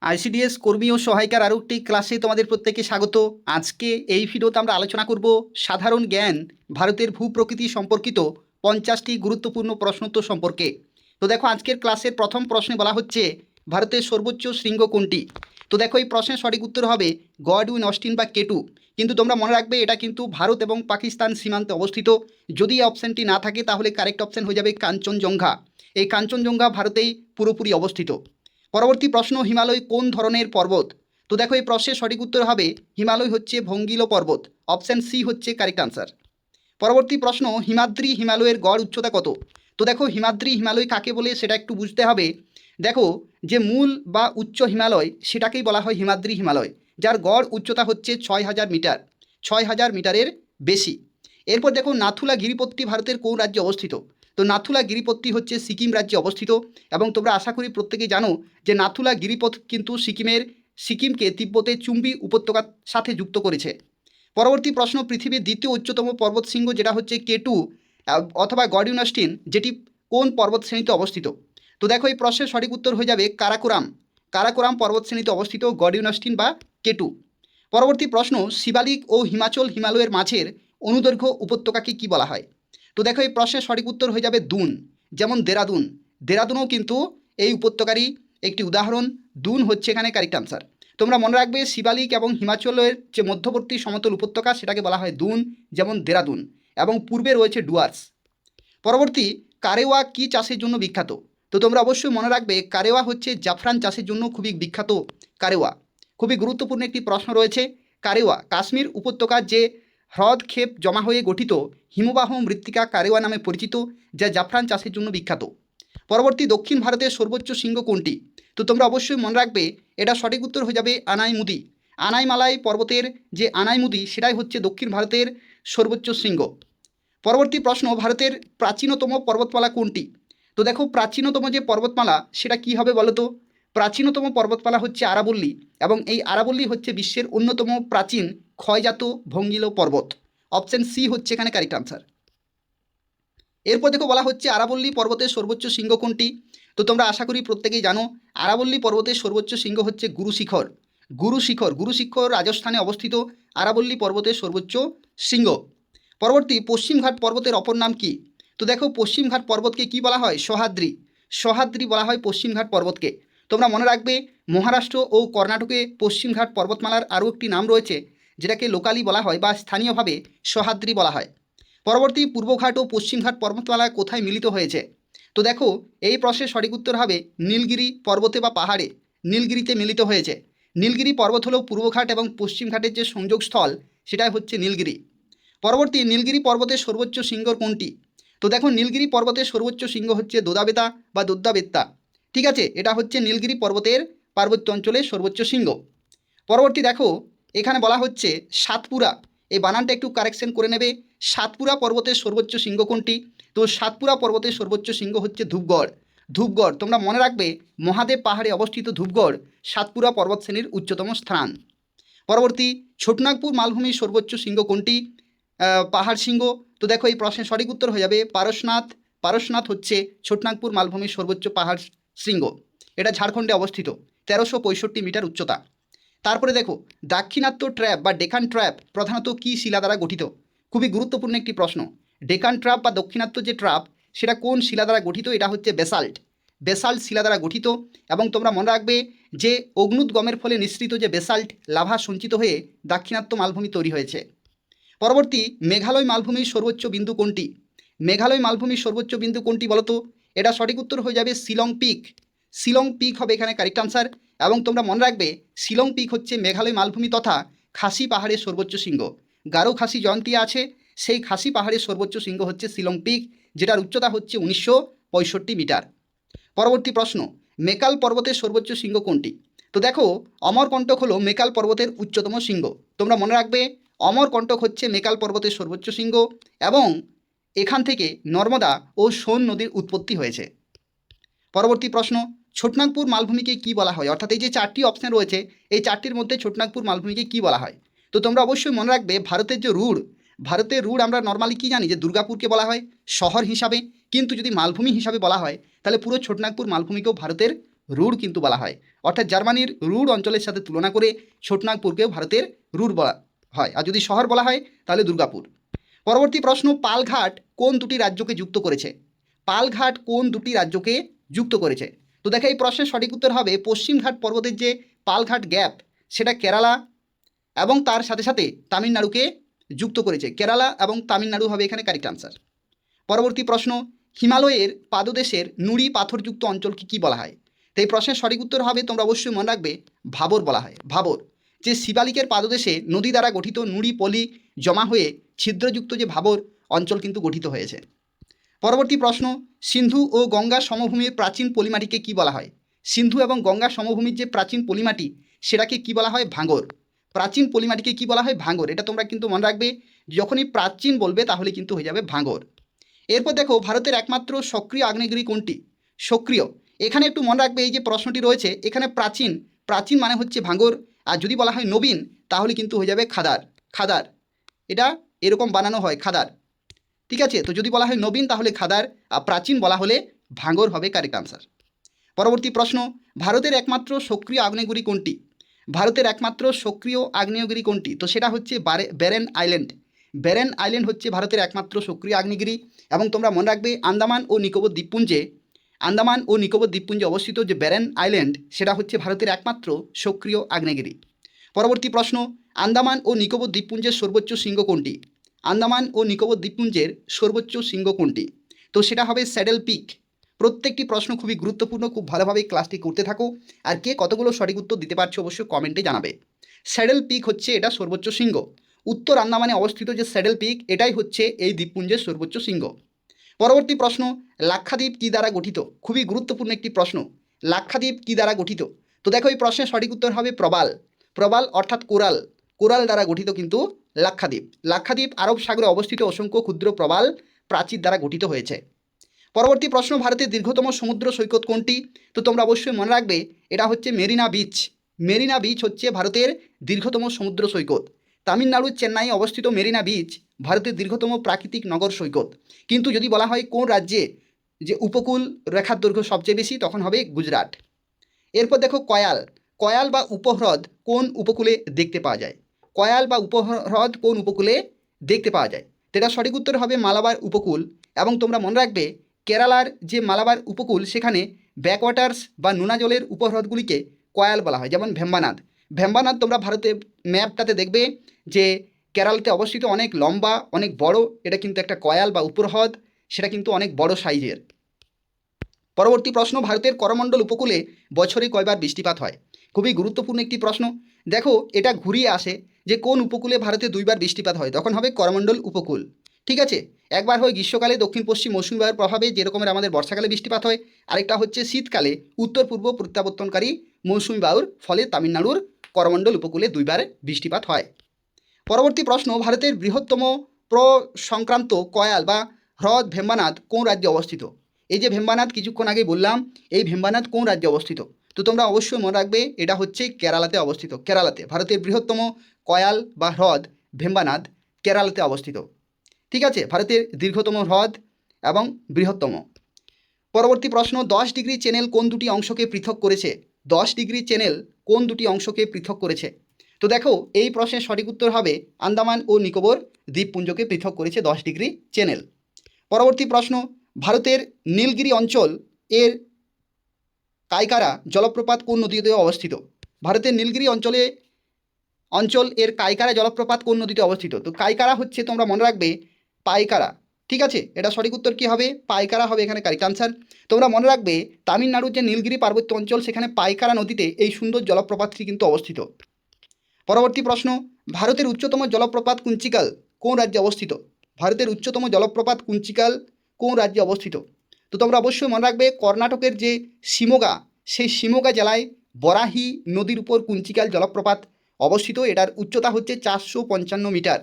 ICDS কর্মী ও সহায়িকার আরও একটি ক্লাসে তোমাদের প্রত্যেককে স্বাগত। আজকে এই ভিডিওতে আমরা আলোচনা করব সাধারণ জ্ঞান ভারতের ভূপ্রকৃতি সম্পর্কিত 50টি গুরুত্বপূর্ণ প্রশ্নোত্তর সম্পর্কে। তো দেখো, আজকের ক্লাসের প্রথম প্রশ্নে বলা হচ্ছে ভারতের সর্বোচ্চ শৃঙ্গ কোনটি। তো দেখো, এই প্রশ্নের সঠিক উত্তর হবে গডউইন অস্টিন বা কেটু। কিন্তু তোমরা মনে রাখবে এটা কিন্তু ভারত এবং পাকিস্তান সীমান্তে অবস্থিত। যদি এই অপশানটি না থাকে তাহলে কারেক্ট অপশান হয়ে যাবে কাঞ্চনজঙ্ঘা। এই কাঞ্চনজঙ্ঘা ভারতেই পুরোপুরি অবস্থিত। পরবর্তী প্রশ্ন, হিমালয় কোন ধরনের পর্বত। তো দেখো, এই প্রশ্নের সঠিক উত্তর হবে হিমালয় হচ্ছে ভঙ্গিল পর্বত। অপশান সি হচ্ছে কারেক্ট আনসার। পরবর্তী প্রশ্ন, হিমাদ্রি হিমালয়ের গড় উচ্চতা কত। তো দেখো, হিমাদ্রি হিমালয় কাকে বলে সেটা একটু বুঝতে হবে। দেখো, যে মূল বা উচ্চ হিমালয় সেটাকেই বলা হয় হিমাদ্রি হিমালয়, যার গড় উচ্চতা হচ্ছে 6000 মিটার, 6000 মিটারের বেশি। এরপর দেখো, নাথুলা গিরিপথটি ভারতের কোন রাজ্যে অবস্থিত। তো নাথুলা গিরিপথটি হচ্ছে সিকিম রাজ্যে অবস্থিত। এবং তোমরা আশা করি প্রত্যেকেই জানো যে নাথুলা গিরিপথ কিন্তু সিকিমকে তিব্বতের চুম্বি উপত্যকার সাথে যুক্ত করেছে। পরবর্তী প্রশ্ন, পৃথিবীর দ্বিতীয় উচ্চতম পর্বতশৃঙ্গ যেটা হচ্ছে কেটু অথবা গডউইন অস্টিন, যেটি কোন পর্বত শ্রেণীতে অবস্থিত। তো দেখো, এই প্রশ্নের সঠিক উত্তর হয়ে যাবে কারাকোরাম। কারাকোরাম পর্বত শ্রেণীতে অবস্থিত গডউইন অস্টিন বা কেটু। পরবর্তী প্রশ্ন, শিবালিক ও হিমাচল হিমালয়ের মাঝের অনুদৈর্ঘ্য উপত্যকাকে কি বলা হয়। তো দেখো, এই প্রশ্নের সঠিক উত্তর হয়ে যাবে দুন। যেমন দেরাদুন, দেরাদুনও কিন্তু এই উপত্যকারই একটি উদাহরণ। দুন হচ্ছে এখানে কারেক্ট আনসার। তোমরা মনে রাখবে শিবালিক এবং হিমাচলের যে মধ্যবর্তী সমতল উপত্যকা সেটাকে বলা হয় দুন, যেমন দেরাদুন। এবং পূর্বে রয়েছে ডুয়ার্স। পরবর্তী, কারেওয়া কি চাষের জন্য বিখ্যাত। তো তোমরা অবশ্যই মনে রাখবে কারেওয়া হচ্ছে জাফরান চাষের জন্য খুবই বিখ্যাত। কারেওয়া খুবই গুরুত্বপূর্ণ একটি প্রশ্ন রয়েছে। কারেওয়া কাশ্মীর উপত্যকার যে হ্রদক্ষেপ জমা হয়ে গঠিত হিমবাহ মৃত্তিকা কারেওয়া নামে পরিচিত, যা জাফরান চাষের জন্য বিখ্যাত। পরবর্তী, দক্ষিণ ভারতের সর্বোচ্চ শৃঙ্গ কোনটি। তো তোমরা অবশ্যই মনে রাখবে এটা সঠিক উত্তর হয়ে যাবে আনাইমুদি। আনাইমালাই পর্বতের যে আনাইমুদি সেটাই হচ্ছে দক্ষিণ ভারতের সর্বোচ্চ শৃঙ্গ। পরবর্তী প্রশ্ন, ভারতের প্রাচীনতম পর্বতমালা কোনটি। তো দেখো, প্রাচীনতম যে পর্বতমালা সেটা কি হবে বলো তো। প্রাচীনতম পর্বতমালা হচ্ছে আরাবল্লী। এবং এই আরাবল্লী হচ্ছে বিশ্বের অন্যতম প্রাচীন ক্ষয়জাত ভঙ্গিল পর্বত। অপশন সি হচ্ছে এখানে কারেক্ট আনসার। এরপর দেখো, বলা হচ্ছে আরাবল্লী পর্বতের সর্বোচ্চ শৃঙ্গ কোনটি। তো তোমরা আশা করি প্রত্যেকেই জানো আরাবল্লী পর্বতের সর্বোচ্চ শৃঙ্গ হচ্ছে গুরুশিখর। গুরুশিখর রাজস্থানে অবস্থিত আরাবল্লী পর্বতের সর্বোচ্চ শৃঙ্গ। পরবর্তী, পশ্চিমঘাট পর্বতের অপর নাম কি। তো দেখো, পশ্চিমঘাট পর্বতকে কি বলা হয়, সহ্যাদ্রি। সহ্যাদ্রি বলা হয় পশ্চিমঘাট পর্বতকে। তোমরা মনে রাখবে মহারাষ্ট্র ও কর্ণাটকে পশ্চিমঘাট পর্বতমালার আরও একটি নাম রয়েছে, যেটাকে লোকালি বলা হয় বা স্থানীয়ভাবে সহ্যাদ্রি বলা হয়। পরবর্তী, পূর্বঘাট ও পশ্চিমঘাট পর্বতমালা কোথায় মিলিত হয়েছে। তো দেখো, এই প্রশ্নের সঠিক উত্তর হবে নীলগিরি পর্বতে বা পাহাড়ে, নীলগিরিতে মিলিত হয়েছে। নীলগিরি পর্বত হলো পূর্বঘাট এবং পশ্চিমঘাটের যে সংযোগস্থল সেটাই হচ্ছে নীলগিরি। পরবর্তী, নীলগিরি পর্বতের সর্বোচ্চ শৃঙ্গ কোনটি। তো দেখো, নীলগিরি পর্বতের সর্বোচ্চ শৃঙ্গ হচ্ছে দোদাবেতা বা দোদ্দাবেত্তা। ঠিক আছে, এটা হচ্ছে নীলগিরি পর্বতের পার্বত্য অঞ্চলের সর্বোচ্চ শৃঙ্গ। পরবর্তী দেখো, এখানে বলা হচ্ছে সাতপুরা, এই বানানটা একটু কারেকশন করে নেবে। সাতপুরা পর্বতের সর্বোচ্চ শৃঙ্গ কোনটি। তো সাতপুরা পর্বতের সর্বোচ্চ শৃঙ্গ হচ্ছে ধূপগড়। ধূপগড় তোমরা মনে রাখবে মহাদেব পাহাড়ে অবস্থিত ধূপগড় সাতপুরা পর্বত শ্রেণীর উচ্চতম স্থান। পরবর্তী, ছোটনাগপুর মালভূমির সর্বোচ্চ শৃঙ্গ কোনটি, পাহাড় শৃঙ্গ। তো দেখো, এই প্রশ্নের সঠিক উত্তর হয়ে যাবে পারশনাথ। পারশনাথ হচ্ছে ছোটনাগপুর মালভূমির সর্বোচ্চ পাহাড় শৃঙ্গ। এটা ঝাড়খণ্ডে অবস্থিত, 1365 মিটার উচ্চতা। তারপরে দেখো, দাক্ষিণাত্য ট্র্যাপ বা ডেকান ট্র্যাপ প্রধানত কী শিলা দ্বারা গঠিত। খুবই গুরুত্বপূর্ণ একটি প্রশ্ন। ডেকান ট্র্যাপ বা দক্ষিণাত্য যে ট্র্যাপ সেটা কোন শিলা দ্বারা গঠিত, এটা হচ্ছে বেসাল্ট। বেসাল্ট শিলা দ্বারা গঠিত। এবং তোমরা মনে রাখবে যে অগ্নুদ্গমের ফলে নিঃসৃত যে বেসাল্ট লাভা সঞ্চিত হয়ে দাক্ষিণাত্য মালভূমি তৈরি হয়েছে। পরবর্তী, মেঘালয় মালভূমির সর্বোচ্চ বিন্দু কোনটি। মেঘালয় মালভূমির সর্বোচ্চ বিন্দু কোনটি বলতো। এটা সঠিক উত্তর হয়ে যাবে শিলং পিক। শিলং পিক হবে এখানে কারেক্ট আনসার। এবং তোমরা মনে রাখবে শিলং পিক হচ্ছে মেঘালয় মালভূমি তথা খাসি পাহাড়ের সর্বোচ্চ শৃঙ্গ। গারো খাসি জয়ন্তী আছে, সেই খাসি পাহাড়ের সর্বোচ্চ শৃঙ্গ হচ্ছে শিলং পিক, যেটার উচ্চতা হচ্ছে 1965 মিটার। পরবর্তী প্রশ্ন, মেকাল পর্বতের সর্বোচ্চ শৃঙ্গ কোনটি। তো দেখো, অমরকণ্টক হলো মেকাল পর্বতের উচ্চতম শৃঙ্গ। তোমরা মনে রাখবে অমরকণ্টক হচ্ছে মেকাল পর্বতের সর্বোচ্চ শৃঙ্গ এবং এখান থেকে নর্মদা ও সোন নদীর উৎপত্তি হয়েছে। পরবর্তী প্রশ্ন, ছোটনাগপুর মালভূমিকে কি বলা হয়, অর্থাৎ এই যে চারটি অপশন রয়েছে এই চারটির মধ্যে ছোটনাগপুর মালভূমিকে কি বলা হয়। তো তোমরা অবশ্যই মনে রাখবে ভারতের রুড় আমরা নর্মালি কি জানি যে দুর্গাপুরকে বলা হয় শহর হিসাবে, কিন্তু যদি মালভূমি হিসাবে বলা হয় তাহলে পুরো ছোটনাগপুর মালভূমিকেও ভারতের রুড় কিন্তু বলা হয়। অর্থাৎ জার্মানির রুর অঞ্চলের সাথে তুলনা করে ছোটনাগপুরকেও ভারতের রুর বলা হয়, আর যদি শহর বলা হয় তাহলে দুর্গাপুর। পরবর্তী প্রশ্ন, পালঘাট কোন দুটি রাজ্যকে যুক্ত করেছে? পালঘাট কোন দুটি রাজ্যকে যুক্ত করেছে? তো দেখো এই প্রশ্নের সঠিক উত্তর হবে পশ্চিমঘাট পর্বতের যে পালঘাট গ্যাপ সেটা কেরালা এবং তার সাথে সাথে তামিলনাড়ুকে যুক্ত করেছে। কেরালা এবং তামিলনাড়ু হবে এখানে কারেক্ট আনসার। পরবর্তী প্রশ্ন, হিমালয়ের পাদদেশের নুড়ি পাথরযুক্ত অঞ্চলকে কী বলা হয়? তো এই প্রশ্নের সঠিক উত্তর হবে, তোমরা অবশ্যই মনে রাখবে, ভাবর বলা হয়। ভাবর, যে শিবালিকের পাদদেশে নদী দ্বারা গঠিত নুড়ি পলি জমা হয়ে ছিদ্রযুক্ত যে ভাবর অঞ্চল কিন্তু গঠিত হয়েছে। পরবর্তী প্রশ্ন, সিন্ধু ও গঙ্গা সমভূমির প্রাচীন পলিমাটিকে কি বলা হয়? সিন্ধু এবং গঙ্গা সমভূমির যে প্রাচীন পলিমাটি সেটাকে কি বলা হয়? ভাঙর। প্রাচীন পলিমাটিকে কি বলা হয়? ভাঙর। এটা তোমরা কিন্তু মনে রাখবে, যখনই প্রাচীন বলবে তাহলে কিন্তু হয়ে যাবে ভাঙর। এরপর দেখো, ভারতের একমাত্র সক্রিয় আগ্নেয়গিরি কোনটি? সক্রিয়, এখানে একটু মনে রাখবে, এই যে প্রশ্নটি রয়েছে এখানে প্রাচীন, প্রাচীন মানে হচ্ছে ভাঙর, আর যদি বলা হয় নবীন তাহলে কিন্তু হয়ে যাবে খাদার। খাদার, এটা এরকম বানানো হয় খাদার, ঠিক আছে? তো যদি বলা হয় নবীন তাহলে খাদার, আর প্রাচীন বলা হলে ভাঙর হবে কারেক্ট আনসার। পরবর্তী প্রশ্ন, ভারতের একমাত্র সক্রিয় আগ্নেয়গিরি কোনটি? ভারতের একমাত্র সক্রিয় আগ্নেয়গিরি কোনটি? তো সেটা হচ্ছে ব্যারেন আইল্যান্ড। ব্যারেন আইল্যান্ড হচ্ছে ভারতের একমাত্র সক্রিয় আগ্নেয়গিরি। এবং তোমরা মনে রাখবে, আন্দামান ও নিকোবর দ্বীপপুঞ্জে অবস্থিত যে ব্যারেন আইল্যান্ড সেটা হচ্ছে ভারতের একমাত্র সক্রিয় আগ্নেয়গিরি। পরবর্তী প্রশ্ন, আন্দামান ও নিকোবর দ্বীপপুঞ্জের সর্বোচ্চ শৃঙ্গ কোনটি? আন্দামান ও নিকোবর দ্বীপপুঞ্জের সর্বোচ্চ শৃঙ্গ কোনটি? তো সেটা হবে স্যাডেল পিক। প্রত্যেকটি প্রশ্ন খুবই গুরুত্বপূর্ণ, খুব ভালোভাবে ক্লাসটি করতে থাকো। আর কে কতগুলো সঠিক উত্তর দিতে পারছো অবশ্যই কমেন্টে জানাবে। স্যাডেল পিক হচ্ছে এটা সর্বোচ্চ শৃঙ্গ। উত্তর আন্দামানে অবস্থিত যে স্যাডেল পিক এটাই হচ্ছে এই দ্বীপপুঞ্জের সর্বোচ্চ শৃঙ্গ। পরবর্তী প্রশ্ন, লাক্ষাদ্বীপ কী দ্বারা গঠিত? খুবই গুরুত্বপূর্ণ একটি প্রশ্ন। লাক্ষাদ্বীপ কী দ্বারা গঠিত? তো দেখো এই প্রশ্নের সঠিক উত্তর হবে প্রবাল। প্রবাল অর্থাৎ কোরাল, কোরাল দ্বারা গঠিত কিন্তু লাক্ষাদ্বীপ। লাক্ষাদ্বীপ আরব সাগরে অবস্থিত অসংখ্য ক্ষুদ্র প্রবাল প্রাচীর দ্বারা গঠিত হয়েছে। পরবর্তী প্রশ্ন, ভারতের দীর্ঘতম সমুদ্র সৈকত কোনটি? তো তোমরা অবশ্যই মনে রাখবে, এটা হচ্ছে মেরিনা বিচ। মেরিনা বিচ হচ্ছে ভারতের দীর্ঘতম সমুদ্র সৈকত। তামিলনাড়ুর চেন্নাই অবস্থিত মেরিনা বিচ ভারতের দীর্ঘতম প্রাকৃতিক নগর সৈকত। কিন্তু যদি বলা হয় কোন রাজ্যে যে উপকূল রেখার দৈর্ঘ্য সবচেয়ে বেশি, তখন হবে গুজরাট। এরপর দেখো, কয়াল, কয়াল বা উপহ্রদ কোন উপকূলে দেখতে পাওয়া যায়? কয়াল বা উপহ্রদ কোন উপকূলে দেখতে পাওয়া যায়? এটা সঠিক উত্তর হবে মালাবার উপকূল। এবং তোমরা মনে রাখবে, কেরালার যে মালাবার উপকূল সেখানে ব্যাকওয়াটার্স বা নোনা জলের উপহ্রদগুলিকে কয়াল বলা হয়, যেমন ভেম্বানাদ। ভেম্বানাদ তোমরা ভারতের ম্যাপটাতে দেখবে যে কেরালাতে অবস্থিত, অনেক লম্বা, অনেক বড়, এটা কিন্তু একটা কয়াল বা উপহ্রদ, সেটা কিন্তু অনেক বড় সাইজের। পরবর্তী প্রশ্ন, ভারতের করমণ্ডল উপকূলে বছরে কয়বার বৃষ্টিপাত হয়? খুবই গুরুত্বপূর্ণ একটি প্রশ্ন। দেখো এটা ঘুরিয়ে আসে যে কোন উপকূলে ভারতে দুইবার বৃষ্টিপাত হয়, তখন হবে করমণ্ডল উপকূল, ঠিক আছে? একবার হয় গ্রীষ্মকালে দক্ষিণ পশ্চিম মৌসুমী বায়ুর প্রভাবে, যেরকমের আমাদের বর্ষাকালে বৃষ্টিপাত হয়। আরেকটা হচ্ছে শীতকালে উত্তর পূর্ব প্রত্যাবর্তনকারী মৌসুমী বায়ুর ফলে তামিলনাড়ুর করমণ্ডল উপকূলে দুইবার বৃষ্টিপাত হয়। পরবর্তী প্রশ্ন, ভারতের বৃহত্তম সংক্রান্ত কয়াল বা হ্রদ ভেম্বানাদ কোন রাজ্যে অবস্থিত? এই যে ভেম্বানাদ কিছুক্ষণ আগে বললাম, এই ভেম্বানাদ কোন রাজ্যে অবস্থিত? তো তোমরা অবশ্যই মনে রাখবে, এটা হচ্ছে কেরালাতে অবস্থিত। কেরালাতে ভারতের বৃহত্তম কয়াল বা হ্রদ ভেম্বানাদ কেরালাতে অবস্থিত, ঠিক আছে? ভারতের দীর্ঘতম হ্রদ এবং বৃহত্তম। পরবর্তী প্রশ্ন, 10 ডিগ্রি চ্যানেল কোন দুটি অংশকে পৃথক করেছে? 10 ডিগ্রি চ্যানেল কোন দুটি অংশকে পৃথক করেছে? তো দেখো এই প্রশ্নের সঠিক উত্তর হবে আন্দামান ও নিকোবর দ্বীপপুঞ্জকে পৃথক করেছে 10 ডিগ্রি চ্যানেল। পরবর্তী প্রশ্ন, ভারতের নীলগিরি অঞ্চল এর কাইকারা জলপ্রপাত কোন নদীতে অবস্থিত? ভারতের নীলগিরি অঞ্চল এর কাইকারা জলপ্রপাত কোন নদীতে অবস্থিত? তো কাইকারা হচ্ছে, তোমরা মনে রাখবে, পাইকারা, ঠিক আছে? এটা সঠিক উত্তর কী হবে? পাইকারা হবে এখানে কারেক্ট আনসার। তোমরা মনে রাখবে, তামিলনাড়ুর যে নীলগিরি পার্বত্য অঞ্চল সেখানে পাইকারা নদীতে এই সুন্দর জলপ্রপাতটি কিন্তু অবস্থিত। পরবর্তী প্রশ্ন, ভারতের উচ্চতম জলপ্রপাত কুঞ্চিকাল কোন রাজ্যে অবস্থিত? ভারতের উচ্চতম জলপ্রপাত কুঞ্চিকাল কোন রাজ্যে অবস্থিত? তো তোমরা অবশ্যই মনে রাখবে, কর্ণাটকের যে শিমোগা, সেই শিমোগা জেলায় বরাহি নদীর উপর কুঞ্চিকাল জলপ্রপাত অবস্থিত। এটার উচ্চতা হচ্ছে 455 মিটার,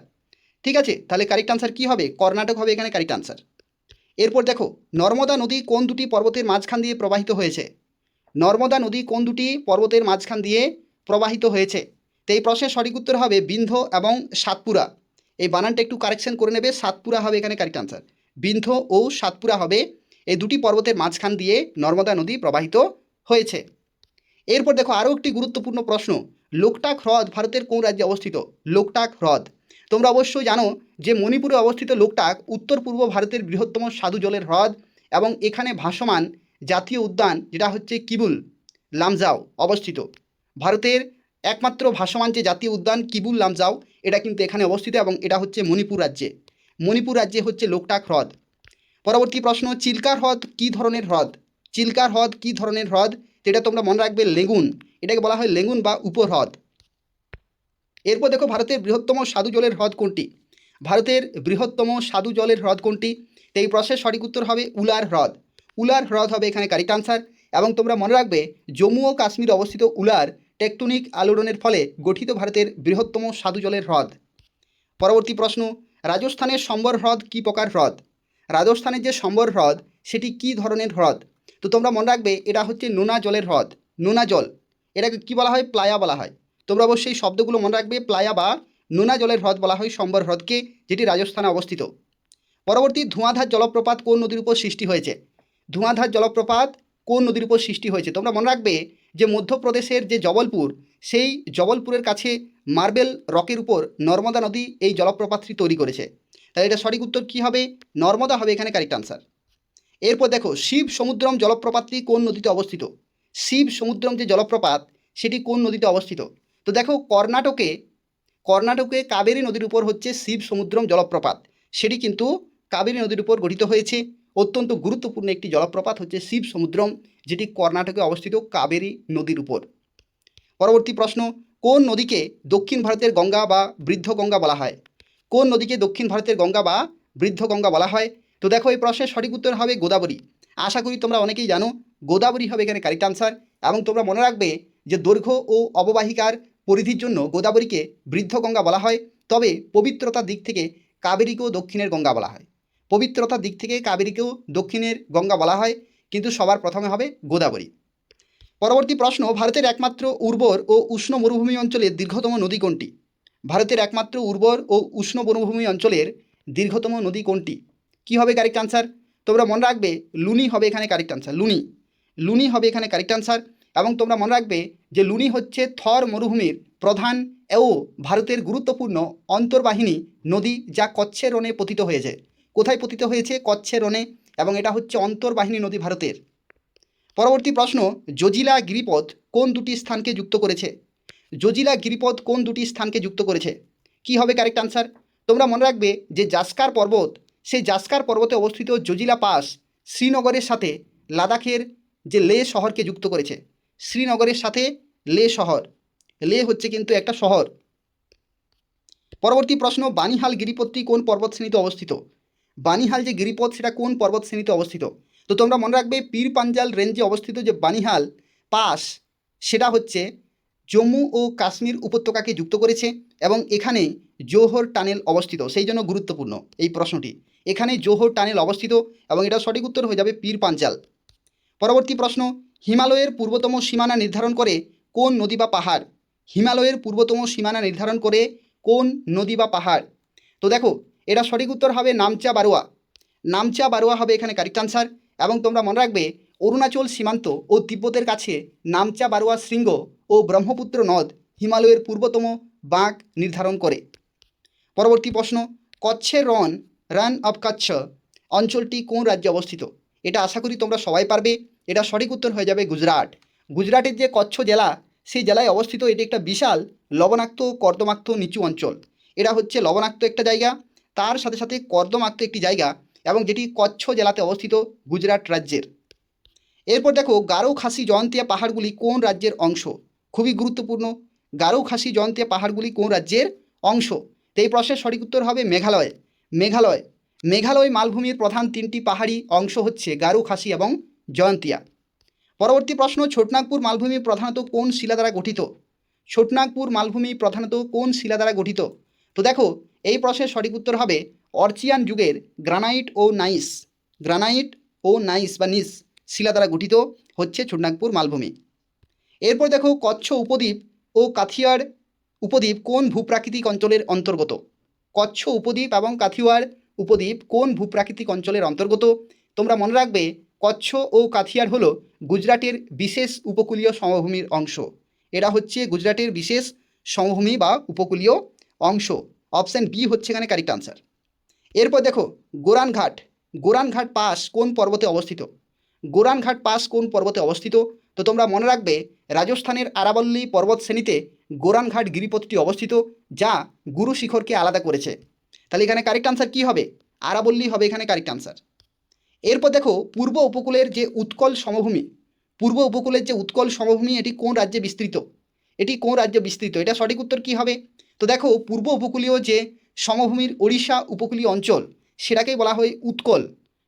ঠিক আছে? তাহলে কারেক্ট আনসার কী হবে? কর্ণাটক হবে এখানে কারেক্ট আনসার। এরপর দেখো, নর্মদা নদী কোন দুটি পর্বতের মাঝখান দিয়ে প্রবাহিত হয়েছে? নর্মদা নদী কোন দুটি পর্বতের মাঝখান দিয়ে প্রবাহিত হয়েছে? তো এই প্রশ্নের সঠিক উত্তর হবে বিন্ধ্য এবং সাতপুরা। এই বানানটা একটু কারেকশন করে নেবে, সাতপুরা হবে এখানে কারেক্ট আনসার। বিন্ধ্য ও সাতপুরা হবে, এই দুটি পর্বতের মাঝখান দিয়ে নর্মদা নদী প্রবাহিত হয়েছে। এরপর দেখো আরও একটি গুরুত্বপূর্ণ প্রশ্ন, লোকটাক হ্রদ ভারতের কোন রাজ্যে অবস্থিত? লোকটাক হ্রদ তোমরা অবশ্যই জানো যে মণিপুরে অবস্থিত লোকটাক উত্তর পূর্ব ভারতের বৃহত্তম স্বাদু জলের হ্রদ এবং এখানে ভাসমান জাতীয় উদ্যান যেটা হচ্ছে কিবুল লামজাও অবস্থিত। ভারতের একমাত্র ভাসমান যে জাতীয় উদ্যান কিবুল লামজাও এটা কিন্তু এখানে অবস্থিত এবং এটা হচ্ছে মণিপুর রাজ্যে হচ্ছে লোকটাক হ্রদ। পরবর্তী প্রশ্ন, চিল্কা হ্রদ কী ধরনের হ্রদ? চিল্কা হ্রদ কী ধরনের হ্রদ? যেটা তোমরা মনে রাখবে লেগুন, এটাকে বলা হয় লেগুন বা উপহ্রদ। এরপর দেখো ভারতের বৃহত্তম স্বাদু জলের হ্রদ কোনটি? ভারতের বৃহত্তম স্বাদু জলের হ্রদ কোনটি? তো এই প্রশ্নের সঠিক উত্তর হবে উলার হ্রদ। উলার হ্রদ হবে এখানে কারেক্ট আনসার। এবং তোমরা মনে রাখবে জম্মু ও কাশ্মীরে অবস্থিত উলার টেকটনিক আলোড়নের ফলে গঠিত ভারতের বৃহত্তম স্বাদু জলের হ্রদ। পরবর্তী প্রশ্ন, রাজস্থানের সম্বর হ্রদ কী প্রকার হ্রদ? রাজস্থানের যে সম্বর হ্রদ সেটি কী ধরনের হ্রদ? তো তোমরা মনে রাখবে এটা হচ্ছে নোনা জলের হ্রদ, নোনা জল। এটাকে কী বলা হয়? প্লায়া বলা হয়। তোমরা অবশ্যই শব্দগুলো মনে রাখবে, প্লায়া বা নোনা জলের হ্রদ বলা হয় সম্বর হ্রদকে, যেটি রাজস্থানে অবস্থিত। পরবর্তী, ধোঁয়াধার জলপ্রপাত কোন নদীর উপর সৃষ্টি হয়েছে? ধোঁয়াধার জলপ্রপাত কোন নদীর উপর সৃষ্টি হয়েছে? তোমরা মনে রাখবে যে মধ্যপ্রদেশের যে জবলপুর, সেই জবলপুরের কাছে মার্বেল রকের উপর নর্মদা নদী এই জলপ্রপাতটি তৈরি করেছে। তাহলে এটা সঠিক উত্তর কী হবে? নর্মদা হবে এখানে কারেক্ট আনসার। এরপর দেখো শিব সমুদ্রম জলপ্রপাতটি কোন নদীতে অবস্থিত? শিব সমুদ্রম যে জলপ্রপাত সেটি কোন নদীতে অবস্থিত? তো দেখো কর্ণাটকে কাবেরী নদীর উপর হচ্ছে শিব সমুদ্রম জলপ্রপাত, সেটি কিন্তু কাবেরী নদীর উপর গঠিত হয়েছে। অত্যন্ত গুরুত্বপূর্ণ একটি জলপ্রপাত হচ্ছে শিব সমুদ্রম, যেটি কর্ণাটকে অবস্থিত কাবেরী নদীর উপর। পরবর্তী প্রশ্ন, কোন নদীকে দক্ষিণ ভারতের গঙ্গা বা বৃদ্ধ গঙ্গা বলা হয়? কোন নদীকে দক্ষিণ ভারতের গঙ্গা বা বৃদ্ধ গঙ্গা বলা হয়? তো দেখো এই প্রশ্নের সঠিক উত্তর হবে গোদাবরী। আশা করি তোমরা অনেকেই জানো, গোদাবরী হবে এখানে কারেক্ট আনসার। এবং তোমরা মনে রাখবে যে দৈর্ঘ্য ও অববাহিকার পরিধির জন্য গোদাবরীকে বৃদ্ধ গঙ্গা বলা হয়, তবে পবিত্রতার দিক থেকে কাবেরীকেও দক্ষিণের গঙ্গা বলা হয়। পবিত্রতার দিক থেকে কাবেরীকেও দক্ষিণের গঙ্গা বলা হয়, কিন্তু সবার প্রথমে হবে গোদাবরী। পরবর্তী প্রশ্ন, ভারতের একমাত্র উর্বর ও উষ্ণ মরুভূমি অঞ্চলের দীর্ঘতম নদী কোনটি? ভারতের একমাত্র উর্বর ও উষ্ণ মরুভূমি অঞ্চলের দীর্ঘতম নদী কোনটি? কি হবে কারেক্ট আনসার? তোমরা মনে রাখবে লুনি হবে এখানে কারেক্ট আনসার, লুনি হবে এখানে কারেক্ট আনসার। এবং তোমরা মনে রাখবে যে লুনি হচ্ছে থর মরুভূমির প্রধান ও ভারতের গুরুত্বপূর্ণ অন্তর্বাহিনী নদী, যা কচ্ছের রণে পতিত হয়েছে। কোথায় পতিত হয়েছে? কচ্ছের রণে। এবং এটা হচ্ছে অন্তর্বাহিনী নদী ভারতের। পরবর্তী প্রশ্ন, জজিলা গিরিপথ কোন দুটি স্থানকে যুক্ত করেছে? জজিলা গিরিপথ কোন দুটি স্থানকে যুক্ত করেছে? কি হবে কারেক্ট আনসার? তোমরা মনে রাখবে যে জাস্কার পর্বত, সেই জাস্কার পর্বতে অবস্থিত জজিলা পাস শ্রীনগরের সাথে লাদাখের যে লে শহরকে যুক্ত করেছে। শ্রীনগরের সাথে লে শহর, লে হচ্ছে কিন্তু একটা শহর। পরবর্তী প্রশ্ন, বানিহাল গিরিপথটি কোন পর্বতশ্রেণীতে অবস্থিত? বানিহাল যে গিরিপথ সেটা কোন পর্বতশ্রেণীতে অবস্থিত? তো তোমরা মনে রাখবে পীর পাঞ্জাল রেঞ্জে অবস্থিত যে বানিহাল পাস সেটা হচ্ছে জম্মু ও কাশ্মীর উপত্যকাকে যুক্ত করেছে এবং এখানে জোহর টানেল অবস্থিত, সেই জন্য গুরুত্বপূর্ণ এই প্রশ্নটি। এখানে জোহর টানেল অবস্থিত এবং এটা সঠিক উত্তর হয়ে যাবে পীর পাঞ্জাল। পরবর্তী প্রশ্ন, হিমালয়ের পূর্বতম সীমানা নির্ধারণ করে কোন নদী বা পাহাড়? হিমালয়ের পূর্বতম সীমানা নির্ধারণ করে কোন নদী বা পাহাড়? তো দেখো এটা সঠিক উত্তর হবে নামচা বারোয়া। নামচা বারোয়া হবে এখানে কারেক্ট আনসার। এবং তোমরা মনে রাখবে অরুণাচল সীমান্ত ও তিব্বতের কাছে নামচা বারোয়া শৃঙ্গ ও ব্রহ্মপুত্র নদ হিমালয়ের পূর্বতম বাঁক নির্ধারণ করে। পরবর্তী প্রশ্ন, কচ্ছের রান অফ কচ্ছ অঞ্চলটি কোন রাজ্যে অবস্থিত? এটা আশা করি তোমরা সবাই পারবে। এটা সঠিক উত্তর হয়ে যাবে গুজরাট। গুজরাটের যে কচ্ছ জেলা, সেই জেলায় অবস্থিত এটি একটা বিশাল লবণাক্ত কর্দমাক্ত নিচু অঞ্চল। এটা হচ্ছে লবণাক্ত একটা জায়গা, তার সাথে সাথে কর্দমাক্ত একটি জায়গা, এবং যেটি কচ্ছ জেলাতে অবস্থিত গুজরাট রাজ্যের। এরপর দেখো গারো খাসি জয়ন্তিয়া পাহাড়গুলি কোন রাজ্যের অংশ? খুবই গুরুত্বপূর্ণ, গারো খাসি জয়ন্তিয়া পাহাড়গুলি কোন রাজ্যের অংশ? তো এই প্রশ্নের সঠিক উত্তর হবে মেঘালয়। মেঘালয় মালভূমির প্রধান তিনটি পাহাড়ি অংশ হচ্ছে গারো খাসি এবং জয়ন্তিয়া। পরবর্তী প্রশ্ন, ছোটনাগপুর মালভূমি প্রধানত কোন শিলা দ্বারা গঠিত? ছোটনাগপুর মালভূমি প্রধানত কোন শিলা দ্বারা গঠিত? তো দেখো এই প্রশ্নের সঠিক উত্তর হবে অর্চিয়ান যুগের গ্রানাইট ও নাইস বা নিস শিলা দ্বারা গঠিত হচ্ছে ছোটনাগপুর মালভূমি। এরপর দেখো কচ্ছ উপদ্বীপ ও কাথিয়ার উপদ্বীপ কোন ভূপ্রাকৃতিক অঞ্চলের অন্তর্গত? কচ্ছ উপদ্বীপ এবং কাথিয়ার উপদ্বীপ কোন ভূপ্রাকৃতিক অঞ্চলের অন্তর্গত? তোমরা মনে রাখবে কচ্ছ ও কাথিয়ার হলো গুজরাটের বিশেষ উপকূলীয় সমভূমির অংশ। এটা হচ্ছে গুজরাটের বিশেষ সমভূমি বা উপকূলীয় অংশ। অপশান বি হচ্ছে এখানে কারেক্ট আনসার। এরপর দেখো গোরানঘাট, গোরানঘাট পাস কোন পর্বতে অবস্থিত? গোরানঘাট পাস কোন পর্বতে অবস্থিত? তো তোমরা মনে রাখবে রাজস্থানের আরাবল্লী পর্বত শ্রেণীতে গোরানঘাট গিরিপথটি অবস্থিত, যা গুরু শিখরকে আলাদা করেছে। তাহলে এখানে কারেক্ট আনসার কী হবে? আরাবল্লী হবে এখানে কারেক্ট আনসার। এরপর দেখো পূর্ব উপকূলের যে উৎকল সমভূমি, পূর্ব উপকূলের যে উৎকল সমভূমি এটি কোন রাজ্যে বিস্তৃত? এটি কোন রাজ্যে বিস্তৃত? এটা সঠিক উত্তর কী হবে? তো দেখো পূর্ব উপকূলীয় যে সমভূমির ওড়িশা উপকূলীয় অঞ্চল সেটাকেই বলা হয় উৎকল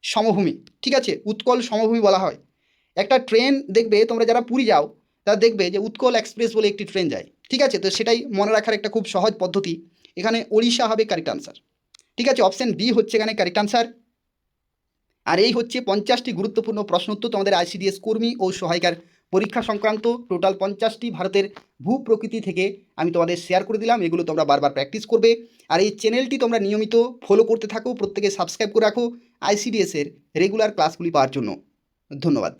সমভূমি। ঠিক আছে, উৎকল সমভূমি বলা হয়। একটা ট্রেন দেখবে, তোমরা যারা পুরী যাও তারা দেখবে যে উৎকল এক্সপ্রেস বলে একটি ট্রেন যায়। ঠিক আছে, তো সেটাই মনে রাখার একটা খুব সহজ পদ্ধতি। এখানে ওড়িশা হবে কারেক্ট আনসার। ঠিক আছে, অপশান বি হচ্ছে এখানে কারেক্ট আনসার। আর এই হচ্ছে 50টি গুরুত্বপূর্ণ প্রশ্ন উত্তর তোমাদের আইসিডিএস কর্মী ও সহায়িকার পরীক্ষা সংক্রান্ত। টোটাল 50টি ভারতের ভূ প্রকৃতি থেকে আমি তোমাদের শেয়ার করে দিলাম। এগুলো তোমরা বারবার প্র্যাকটিস করবে। আর এই চ্যানেলটি তোমরা নিয়মিত ফলো করতে থাকো, প্রত্যেকে সাবস্ক্রাইব করে রাখো আইসিডিএসের রেগুলার ক্লাসগুলি পাওয়ার জন্য। ধন্যবাদ।